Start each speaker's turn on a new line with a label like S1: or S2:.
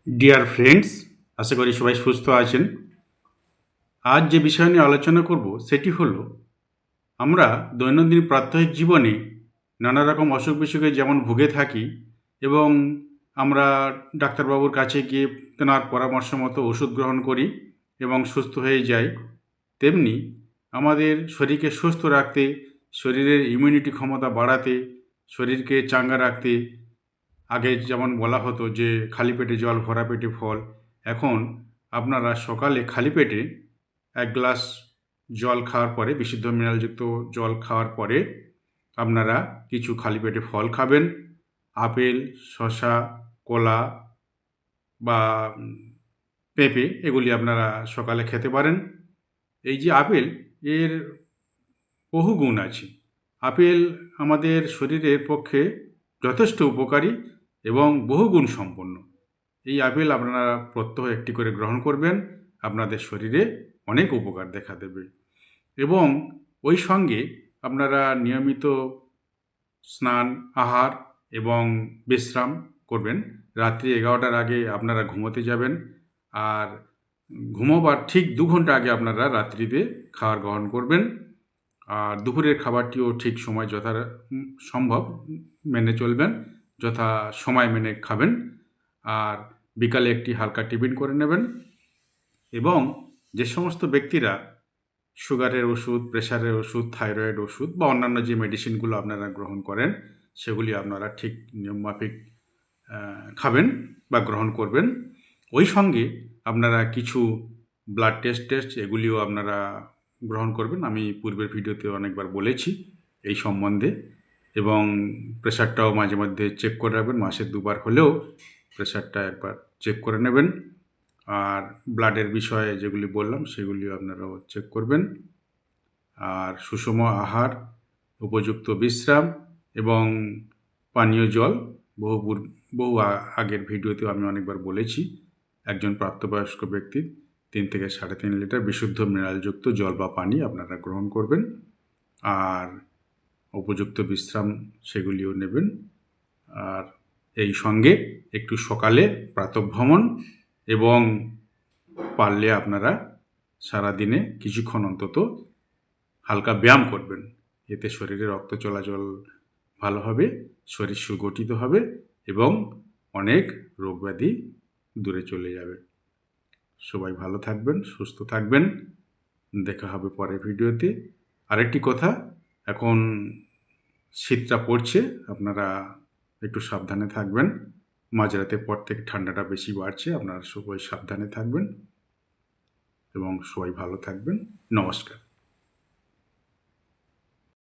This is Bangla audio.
S1: ডিয়ার ফ্রেন্ডস, আশা করি সবাই সুস্থ আছেন। আজ যে বিষয় নিয়ে আলোচনা করব সেটি হলো আমরা দৈনন্দিন প্রাত্যহিক জীবনে নানা রকম অসুখ বিসুখে যেমন ভুগে থাকি এবং আমরা ডাক্তারবাবুর কাছে গিয়ে তেনার পরামর্শ মতো ওষুধ গ্রহণ করি এবং সুস্থ হয়ে যাই, তেমনি আমাদের শরীরকে সুস্থ রাখতে, শরীরের ইমিউনিটি ক্ষমতা বাড়াতে, শরীরকে চাঙ্গা রাখতে আগে যেমন বলা হতো যে খালি পেটে জল ভরা পেটে ফল, এখন আপনারা সকালে খালি পেটে 1 গ্লাস জল খাওয়ার পরে, বিশুদ্ধ মিনারেলযুক্ত জল খাওয়ার পরে আপনারা কিছু খালি পেটে ফল খাবেন। আপেল, শসা, কলা বা পেঁপে এগুলি আপনারা সকালে খেতে পারেন। এই যে আপেল, এর বহু গুণ আছে। আপেল আমাদের শরীরের পক্ষে যথেষ্ট উপকারী এবং বহু গুণ সম্পন্ন। এই আপেল আপনারা প্রত্যহ একটি করে গ্রহণ করবেন, আপনাদের শরীরে অনেক উপকার দেখা দেবে। এবং ওই সঙ্গে আপনারা নিয়মিত স্নান, আহার এবং বিশ্রাম করবেন। রাত্রি 11টার আগে আপনারা ঘুমোতে যাবেন, আর ঘুমোবার ঠিক 2 ঘন্টা আগে আপনারা রাত্রিতে খাবার গ্রহণ করবেন। আর দুপুরের খাবারটিও ঠিক সময় সম্ভব মেনে চলবেন, যথা সময় মেনে খাবেন। আর বিকালে একটি হালকা টিফিন করে নেবেন। এবং যে সমস্ত ব্যক্তিরা সুগারের ওষুধ, প্রেশারের ওষুধ, থাইরয়েড ওষুধ বা অন্যান্য যে মেডিসিনগুলো আপনারা গ্রহণ করেন, সেগুলি আপনারা ঠিক নিয়মমাফিক খাবেন বা গ্রহণ করবেন। ওই সঙ্গে আপনারা কিছু ব্লাড টেস্ট এগুলিও আপনারা গ্রহণ করবেন। আমি পূর্বের ভিডিওতে অনেকবার বলেছি এই সম্বন্ধে। এবং প্রেশারটাও মাঝে মধ্যে চেক করে রাখবেন, মাসে 2বার হলেও প্রেশারটা একবার চেক করে নেবেন। আর ব্লাডের বিষয়ে যেগুলি বললাম সেগুলিও আপনারাও চেক করবেন। আর সুষম আহার, উপযুক্ত বিশ্রাম এবং পানীয় জল, বহু আগের ভিডিওতেও আমি অনেকবার বলেছি, একজন প্রাপ্তবয়স্ক ব্যক্তির 3 থেকে 3.5 লিটার বিশুদ্ধ মিনারেলযুক্ত জল বা পানি আপনারা গ্রহণ করবেন। আর উপযুক্ত বিশ্রাম সেগুলিও নেবেন। আর এই সঙ্গে একটু সকালে প্রাতঃভ্রমণ এবং পারলে আপনারা সারাদিনে কিছুক্ষণ অন্তত হালকা ব্যায়াম করবেন। এতে শরীরে রক্ত চলাচল ভালো হবে, শরীর সুগঠিত হবে এবং অনেক রোগব্যাধি দূরে চলে যাবে। সবাই ভালো থাকবেন, সুস্থ থাকবেন। দেখা হবে পরের ভিডিওতে। আরেকটি কথা, এখন শীতটা পড়ছে, আপনারা একটু সাবধানে থাকবেন। মাঝরাতের পর থেকে ঠান্ডাটা বেশি বাড়ছে, আপনারা সবাই সাবধানে থাকবেন এবং সবাই ভালো থাকবেন। নমস্কার।